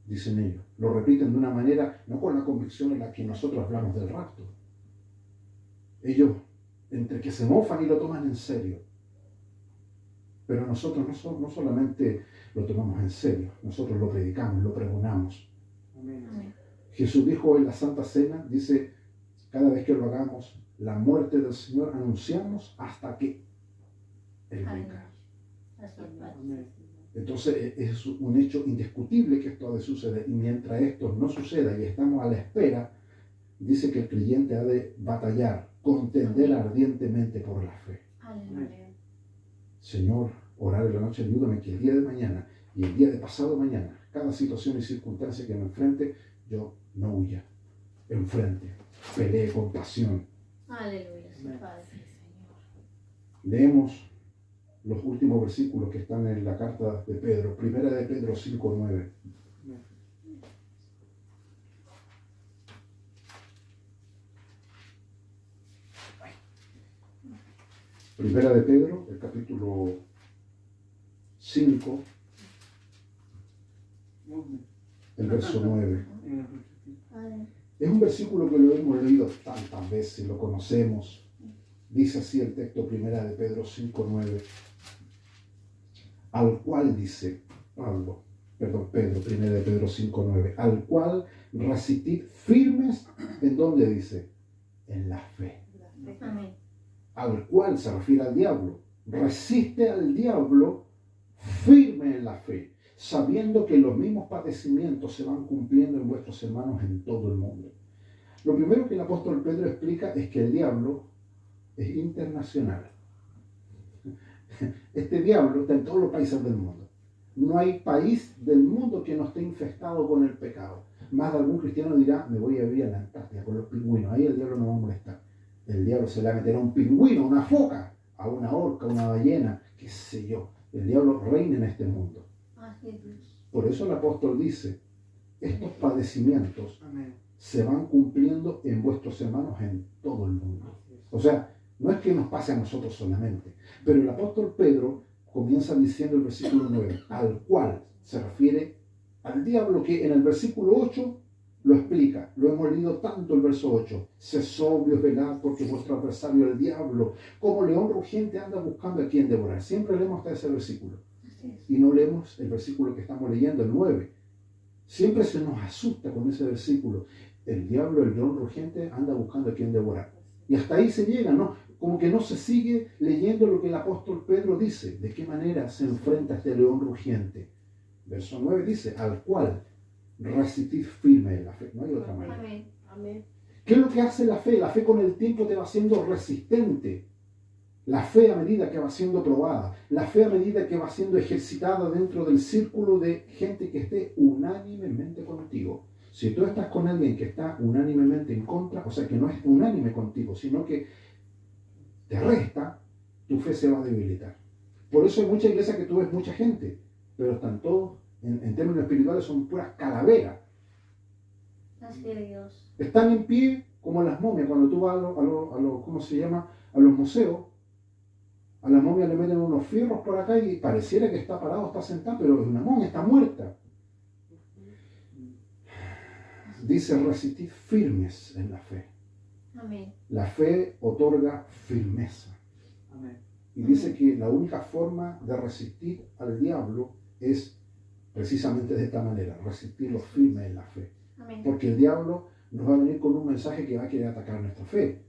Dicen ellos. Lo repiten de una manera, no con la convicción en la que nosotros hablamos del rapto. Ellos, entre que se mofan y lo toman en serio. Pero nosotros no solamente lo tomamos en serio, nosotros lo predicamos, lo pregonamos. Amén. Jesús dijo en la Santa Cena, dice, cada vez que lo hagamos, la muerte del Señor anunciamos hasta que Él venga. Así es, Padre. Entonces es un hecho indiscutible que esto ha de suceder. Y mientras esto no suceda y estamos a la espera, dice que el creyente ha de batallar, contender ardientemente por la fe. Aleluya. Señor, orar en la noche, ayúdame que el día de mañana y el día de pasado mañana, cada situación y circunstancia que me enfrente, yo no huya, enfrente, pelee con pasión. Aleluya, sí, Padre. Leemos los últimos versículos que están en la carta de Pedro, primera de Pedro 5:9. Primera de Pedro, el capítulo 5, el verso 9. Es un versículo que lo hemos leído tantas veces, lo conocemos. Dice así el texto, primera de Pedro 5:9. Al cual dice Pedro, primera de Pedro 5:9. Al cual resistid firmes, ¿en dónde dice? En la fe. Amén. Al cual se refiere al diablo. Resiste al diablo firme en la fe, sabiendo que los mismos padecimientos se van cumpliendo en vuestros hermanos en todo el mundo. Lo primero que el apóstol Pedro explica es que el diablo es internacional. Este diablo está en todos los países del mundo. No hay país del mundo que no esté infestado con el pecado. Más de algún cristiano dirá, me voy a vivir a la Antártida con los pingüinos. Ahí el diablo no va a molestar. El diablo se le va a meter a un pingüino, a una foca, a una orca, a una ballena, qué sé yo. El diablo reina en este mundo. Así es. Por eso el apóstol dice, estos padecimientos se van cumpliendo en vuestros hermanos en todo el mundo. O sea, no es que nos pase a nosotros solamente, pero el apóstol Pedro comienza diciendo el versículo 9, al cual se refiere al diablo, que en el versículo 8 lo explica. Lo hemos leído tanto el verso 8. Sed sobrios, velad, porque vuestro adversario el diablo, como león rugiente, anda buscando a quien devorar. Siempre leemos hasta ese versículo. Así es. y no leemos el versículo que estamos leyendo, el 9. Siempre se nos asusta con ese versículo. El diablo, el león rugiente, anda buscando a quien devorar. Y hasta ahí se llega, ¿no? Como que no se sigue leyendo lo que el apóstol Pedro dice. ¿De qué manera se enfrenta este león rugiente? Verso 9 dice, al cual resistid firme en la fe. No hay otra manera. Amén. Amén. ¿Qué es lo que hace la fe? La fe con el tiempo te va siendo resistente. La fe a medida que va siendo probada. La fe a medida que va siendo ejercitada dentro del círculo de gente que esté unánimemente contigo. Si tú estás con alguien que está unánimemente en contra, o sea que no es unánime contigo, sino que te resta, tu fe se va a debilitar. Por eso hay muchas iglesias que tú ves mucha gente, pero están todos, en términos espirituales, son puras calaveras. Así es Dios. Están en pie como las momias. Cuando tú vas a los ¿cómo se llama? A los museos, a la momia le meten unos fierros por acá y pareciera que está parado, está sentado, pero es una momia, está muerta. Dice, resistid firmes en la fe. Amén. La fe otorga firmeza. Amén. Y dice que la única forma de resistir al diablo es precisamente de esta manera, resistirlo firme en la fe. Amén. Porque el diablo nos va a venir con un mensaje que va a querer atacar nuestra fe.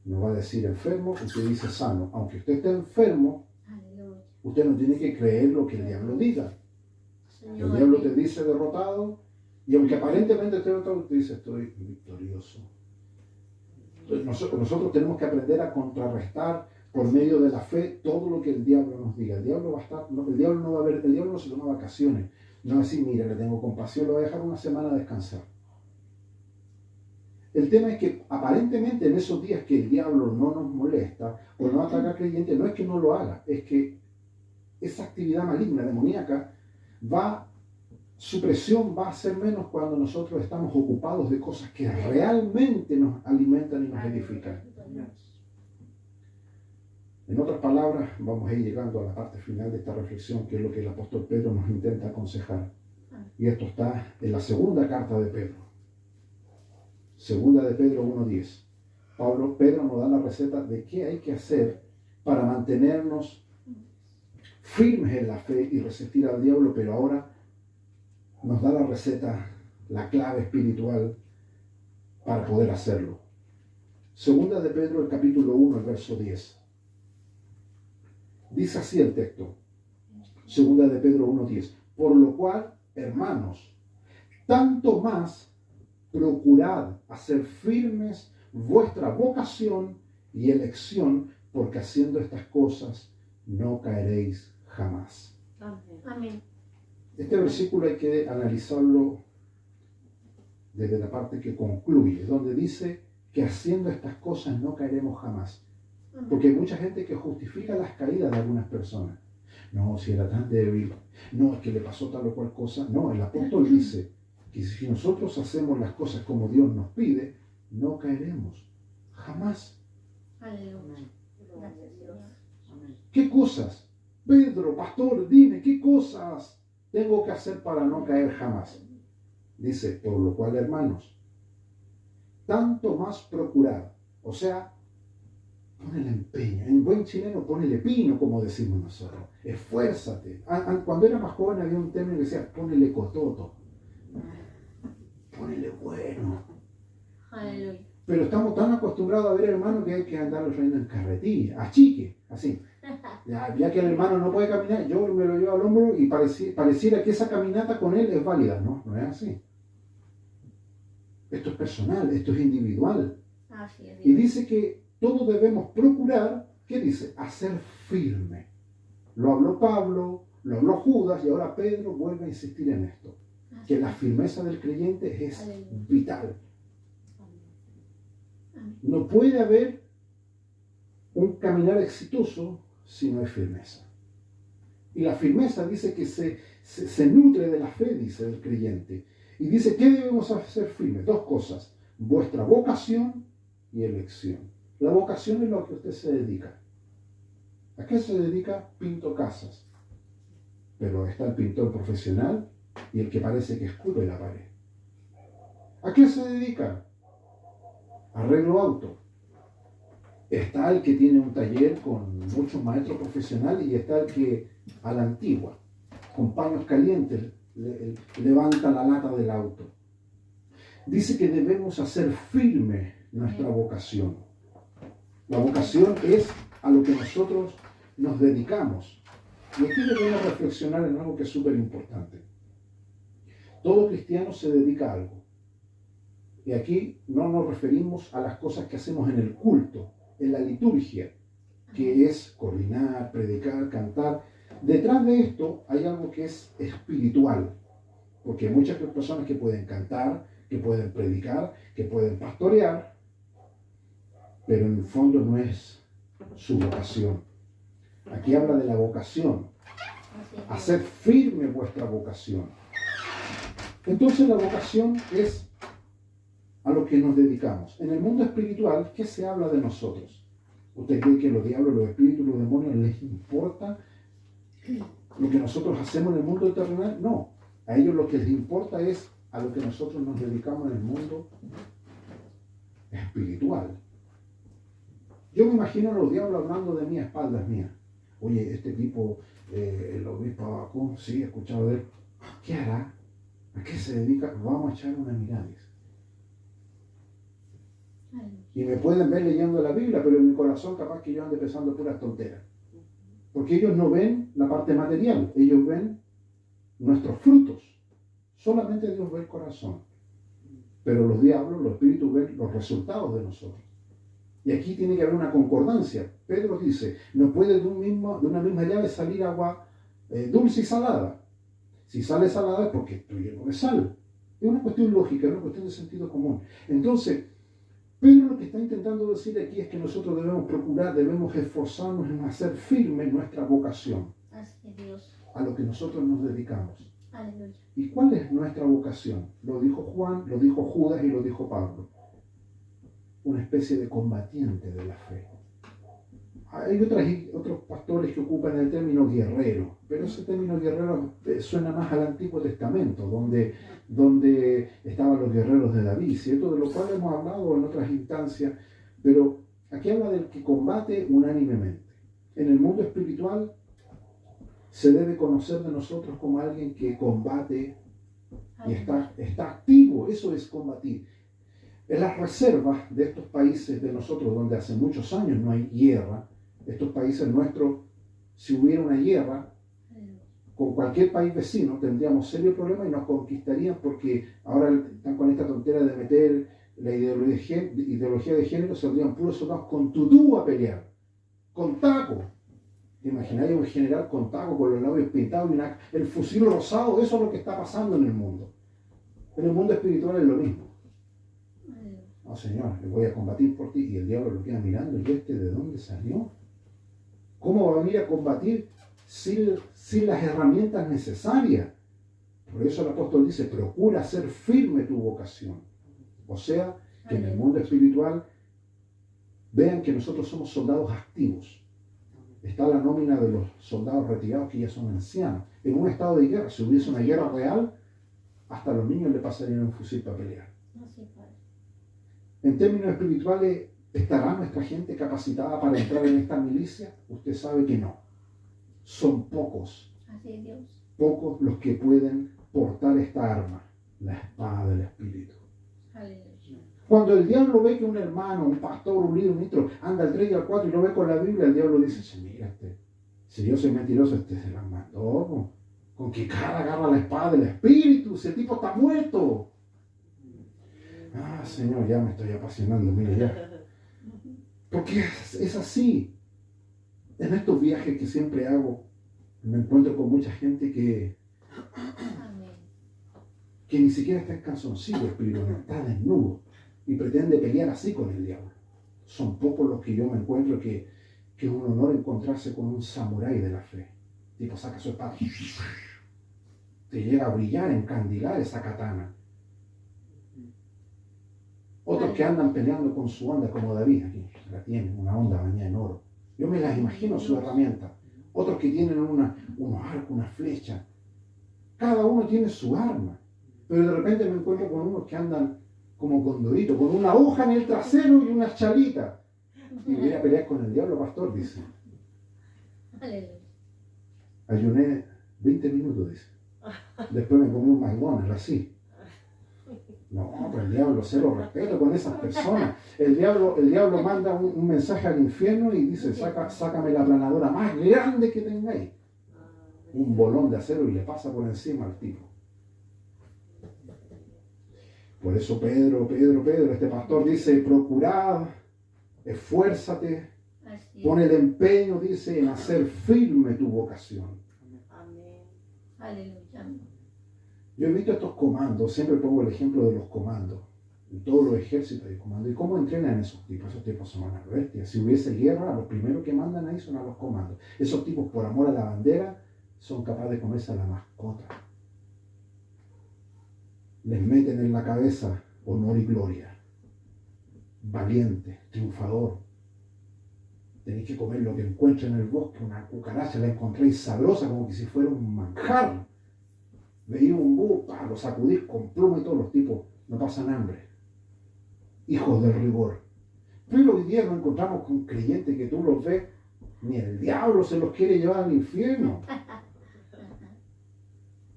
Nos va a decir enfermo, usted dice sano. Aunque usted esté enfermo, Aleluya. usted no tiene que creer lo que el diablo diga. El Señor. diablo te dice derrotado, y aunque aparentemente esté derrotado, usted dice estoy victorioso. Entonces, nosotros tenemos que aprender a contrarrestar por medio de la fe todo lo que el diablo nos diga. El diablo va a estar, no, el diablo no va a ver, el diablo no se toma vacaciones. No va a decir, mira, le tengo compasión, lo voy a dejar una semana a descansar. El tema es que aparentemente en esos días que el diablo no nos molesta o no ataca al creyente, no es que no lo haga, es que esa actividad maligna, demoníaca, su presión va a ser menos cuando nosotros estamos ocupados de cosas que realmente nos alimentan y nos edifican. En otras palabras, vamos a ir llegando a la parte final de esta reflexión, que es lo que el apóstol Pedro nos intenta aconsejar. Y esto está en la segunda carta de Pedro. Segunda de Pedro 1:10. Pedro nos da la receta de qué hay que hacer para mantenernos firmes en la fe y resistir al diablo, pero ahora nos da la receta, la clave espiritual para poder hacerlo. Segunda de Pedro, el capítulo 1, el verso 10. Dice así el texto. Segunda de Pedro 1:10. Por lo cual, hermanos, tanto más procurad hacer firmes vuestra vocación y elección, porque haciendo estas cosas no caeréis jamás. Amén. Amén. Este versículo hay que analizarlo desde la parte que concluye, donde dice que haciendo estas cosas no caeremos jamás. Porque hay mucha gente que justifica las caídas de algunas personas. No, si era tan débil, no, es que le pasó tal o cual cosa. No, el apóstol dice que si nosotros hacemos las cosas como Dios nos pide, no caeremos jamás. Aleluya. Gracias Dios. Amén. ¿Qué cosas? Pedro, pastor, dime, ¿qué cosas tengo que hacer para no caer jamás? Dice, por lo cual, hermanos, tanto más procurad, o sea, ponele empeño. En buen chileno, ponele pino, como decimos nosotros. Esfuérzate. Cuando era más joven había un término que decía, ponele cototo. Ponele bueno. Aleluya. Pero estamos tan acostumbrados a ver hermanos que hay que andarlos trayendo en carretilla, a chique, así. Ya que el hermano no puede caminar, yo me lo llevo al hombro y pareciera que esa caminata con él es válida. No, no es así. Esto es personal, esto es individual. Así es Y Dios. dice que todos debemos procurar, ¿qué dice? Hacer firme. Lo habló Pablo, lo habló Judas y ahora Pedro vuelve a insistir en esto. Que la firmeza del creyente es vital. No puede haber un caminar exitoso si no hay firmeza. Y la firmeza dice que se nutre de la fe, dice el creyente. Y dice, ¿qué debemos hacer firmes? Dos cosas. Vuestra vocación y elección. La vocación es lo que usted se dedica. ¿A qué se dedica? Pinto casas. Pero está el pintor profesional y el que parece que esculpe la pared. ¿A qué se dedica? Arreglo auto. Está el que tiene un taller con muchos maestros profesionales y está el que a la antigua. con paños calientes levanta la lata del auto. Dice que debemos hacer firme nuestra vocación. La vocación es a lo que nosotros nos dedicamos. Y aquí debemos reflexionar en algo que es súper importante. Todo cristiano se dedica a algo. Y aquí no nos referimos a las cosas que hacemos en el culto, en la liturgia, que es coordinar, predicar, cantar. Detrás de esto hay algo que es espiritual, porque hay muchas personas que pueden cantar, que pueden predicar, que pueden pastorear, pero en el fondo no es su vocación. Aquí habla de la vocación, hacer firme vuestra vocación. Entonces la vocación es a lo que nos dedicamos. En el mundo espiritual, ¿qué se habla de nosotros? ¿Usted cree que los diablos, los espíritus, los demonios les importa lo que nosotros hacemos en el mundo terrenal? No. A ellos lo que les importa es a lo que nosotros nos dedicamos en el mundo espiritual. Yo me imagino a los diablos hablando de mí a espaldas mías. Oye, este tipo, el obispo Abacún, sí, he escuchado de él. ¿Qué hará? ¿A qué se dedica? Vamos a echar una mirada. Y me pueden ver leyendo la Biblia, pero en mi corazón capaz que yo ande pensando puras tonteras. Porque ellos no ven la parte material, ellos ven nuestros frutos. Solamente Dios ve el corazón. Pero los diablos, los espíritus ven los resultados de nosotros. Y aquí tiene que haber una concordancia. Pedro dice, no puede de una misma llave salir agua dulce y salada. Si sale salada es porque estoy lleno de sal. Es una cuestión lógica, es una cuestión de sentido común. Entonces, Pedro lo que está intentando decir aquí es que nosotros debemos procurar, debemos esforzarnos en hacer firme nuestra vocación. Así es, Dios. A lo que nosotros nos dedicamos. Aleluya. ¿Y cuál es nuestra vocación? Lo dijo Juan, lo dijo Judas y lo dijo Pablo. Una especie de combatiente de la fe. Hay otros pastores que ocupan el término guerrero, pero ese término guerrero suena más al Antiguo Testamento, donde estaban los guerreros de David, ¿cierto? De lo cual hemos hablado en otras instancias, pero aquí habla del que combate unánimemente. En el mundo espiritual se debe conocer de nosotros como alguien que combate y está activo, eso es combatir. En las reservas de estos países de nosotros, donde hace muchos años no hay guerra, estos países nuestros, si hubiera una guerra con cualquier país vecino, tendríamos serio problema y nos conquistarían, porque ahora están con esta tontera de meter la ideología de género, saldrían puros soldados con tutú a pelear, con taco. ¿Te imagináis un general con taco, con los labios pintados y el fusil rosado? Eso es lo que está pasando en el mundo. En el mundo espiritual es lo mismo. No, Señor, le voy a combatir por ti. Y el diablo lo queda mirando. ¿Y este de dónde salió? ¿Cómo va a venir a combatir sin las herramientas necesarias? Por eso el apóstol dice, procura hacer firme tu vocación. O sea, que en el mundo espiritual vean que nosotros somos soldados activos. Está la nómina de los soldados retirados que ya son ancianos. En un estado de guerra, si hubiese una guerra real, hasta a los niños le pasarían un fusil para pelear. En términos espirituales, ¿estará nuestra gente capacitada para entrar en esta milicia? Usted sabe que no. Son pocos. Así es, Dios. Pocos los que pueden portar esta arma, la espada del Espíritu. Aleluya. Cuando el diablo ve que un hermano, un pastor, un líder, un ministro, anda al 3 y al 4 y lo ve con la Biblia, el diablo dice, mira, si yo soy mentiroso, se la mandó. ¿Con qué cara agarra la espada del Espíritu? Ese tipo está muerto. Ah, Señor, ya me estoy apasionando, mire ya. Porque es así. En estos viajes que siempre hago, me encuentro con mucha gente que ni siquiera está en calzoncillo espiritual, está desnudo y pretende pelear así con el diablo. Son pocos los que yo me encuentro que es un honor encontrarse con un samurái de la fe. Tipo saca su espada, te llega a brillar, encandilar esa katana. Otros que andan peleando con su onda como David, aquí la tienen, una onda bañada en oro. Yo me las imagino su herramienta. Otros que tienen unos arcos, una flecha. Cada uno tiene su arma. Pero de repente me encuentro con unos que andan como condorito, con una hoja en el trasero y una chalita. Y voy a pelear con el diablo, pastor, dice. Aleluya. Ayuné 20 minutos, dice. Después me comí un McDonald's, así. No, pero el diablo, cero respeto con esas personas. El diablo manda un mensaje al infierno y dice, sácame la aplanadora más grande que tengáis. Un bolón de acero y le pasa por encima al tipo. Por eso Pedro, este pastor dice, procurad, esfuérzate, Así pon es. el empeño, dice, en hacer firme tu vocación. Amén. Aleluya. Yo he visto estos comandos, siempre pongo el ejemplo de los comandos. En todos los ejércitos hay comandos. ¿Y cómo entrenan esos tipos? Esos tipos son unas bestias. Si hubiese guerra, los primeros que mandan ahí son a los comandos. Esos tipos, por amor a la bandera, son capaces de comerse a la mascota. Les meten en la cabeza honor y gloria. Valiente, triunfador. Tenéis que comer lo que encuentre en el bosque. Una cucaracha la encontréis sabrosa como que si fuera un manjar. Veía un búho, lo sacudís con pluma y todos los tipos no pasan hambre. Hijos del rigor. Pero hoy día nos encontramos con creyentes que tú los ves, ni el diablo se los quiere llevar al infierno.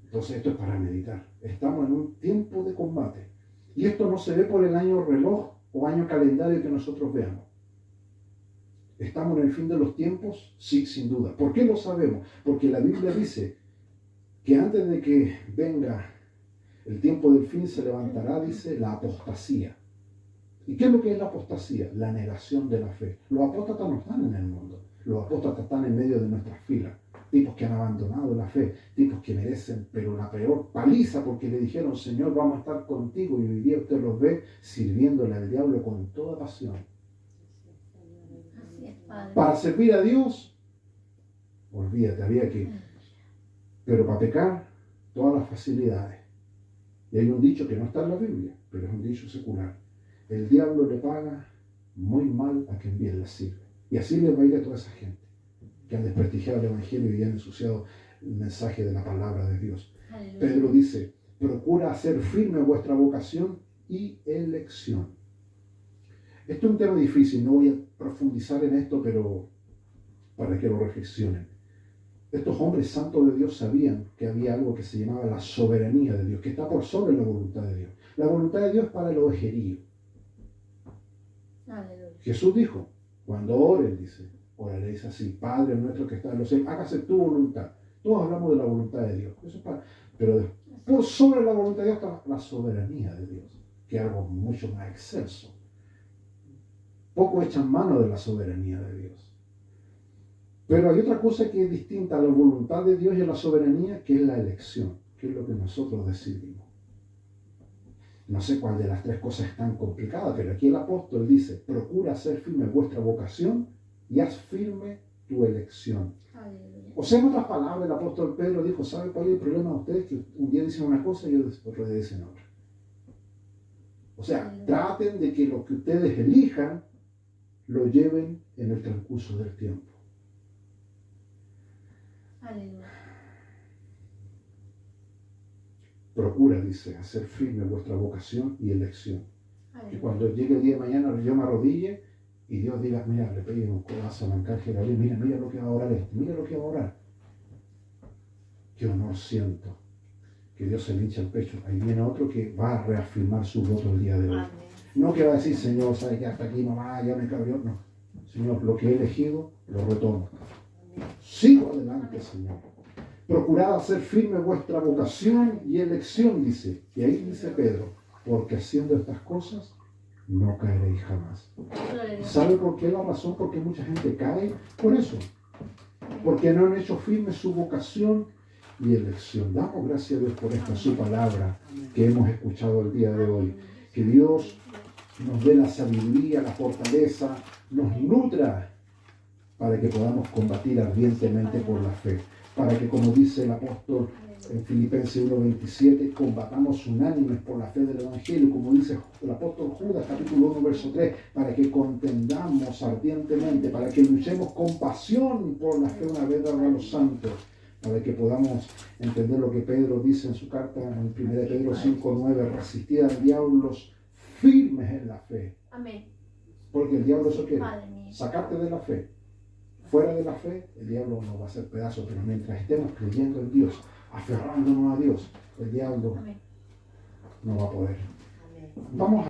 Entonces esto es para meditar. Estamos en un tiempo de combate. Y esto no se ve por el año reloj o año calendario que nosotros veamos. ¿Estamos en el fin de los tiempos? Sí, sin duda. ¿Por qué lo sabemos? Porque la Biblia dice que antes de que venga el tiempo del fin se levantará, dice, la apostasía. ¿Y qué es lo que es la apostasía? La negación de la fe. Los apóstatas no están en el mundo. Los apóstatas están en medio de nuestras filas. Tipos que han abandonado la fe. Tipos que merecen, pero la peor paliza porque le dijeron, Señor, vamos a estar contigo. Y hoy día usted los ve sirviéndole al diablo con toda pasión. Así es, Padre. Para servir a Dios, olvídate, había que... Pero para pecar, todas las facilidades. Y hay un dicho que no está en la Biblia, pero es un dicho secular. El diablo le paga muy mal a quien bien le sirve. Y así le va a ir a toda esa gente que han desprestigiado el Evangelio y han ensuciado el mensaje de la palabra de Dios. Aleluya. Pedro dice, procura hacer firme vuestra vocación y elección. Esto es un tema difícil, no voy a profundizar en esto, pero para que lo reflexionen. Estos hombres santos de Dios sabían que había algo que se llamaba la soberanía de Dios, que está por sobre la voluntad de Dios. La voluntad de Dios es para el ovejerío. Aleluya. Jesús dijo, cuando oren, dice, oraréis así, Padre nuestro que estás en los cielos, hágase tu voluntad. Todos hablamos de la voluntad de Dios, eso es pero por sobre la voluntad de Dios está la soberanía de Dios, que es algo mucho más excelso. Poco echan mano de la soberanía de Dios. Pero hay otra cosa que es distinta a la voluntad de Dios y a la soberanía, que es la elección, que es lo que nosotros decidimos. No sé cuál de las tres cosas es tan complicada, pero aquí el apóstol dice, procura hacer firme vuestra vocación y haz firme tu elección. Aleluya. O sea, en otras palabras, el apóstol Pedro dijo, ¿sabe cuál es el problema de ustedes? Que un día dicen una cosa y otro día dicen otra. O sea, traten de que lo que ustedes elijan lo lleven en el transcurso del tiempo. Aleluya. Procura, dice, hacer firme vuestra vocación y elección. Que Aleluya. cuando llegue el día de mañana yo me arrodille y Dios diga, mira, le pegue un codazo al arcángel Gabriel, mira lo que va a orar este, mira lo que va a orar. Qué honor siento. Que Dios se le hincha el pecho. Ahí viene otro que va a reafirmar su voto el día de hoy. Amén. No que va a decir, Señor, sabe que hasta aquí nomás, ya me cabrió. No. Señor, lo que he elegido, lo retomo. Sigo adelante, Señor. Procurad hacer firme vuestra vocación y elección, dice. Y ahí dice Pedro, porque haciendo estas cosas no caeréis jamás. Gloria a Dios. ¿Sabe por qué la razón? Porque mucha gente cae por eso. Porque no han hecho firme su vocación y elección. Damos gracias a Dios por esta su palabra que hemos escuchado el día de hoy. Que Dios nos dé la sabiduría, la fortaleza, nos nutra para que podamos combatir ardientemente por la fe. Para que, como dice el apóstol en Filipenses 1:27, combatamos unánimes por la fe del Evangelio, como dice el apóstol Judas, capítulo 1, verso 3, para que contendamos ardientemente, para que luchemos con pasión por la fe una vez dada a los santos, para que podamos entender lo que Pedro dice en su carta en 1 Pedro 5:9, resistir al diablo firmes en la fe, Amén. porque el diablo eso quiere, Padre mío. sacarte de la fe. fuera de la fe, el diablo nos va a hacer pedazos, pero mientras estemos creyendo en Dios, aferrándonos a Dios, el diablo Amén. no va a poder. Amén. Vamos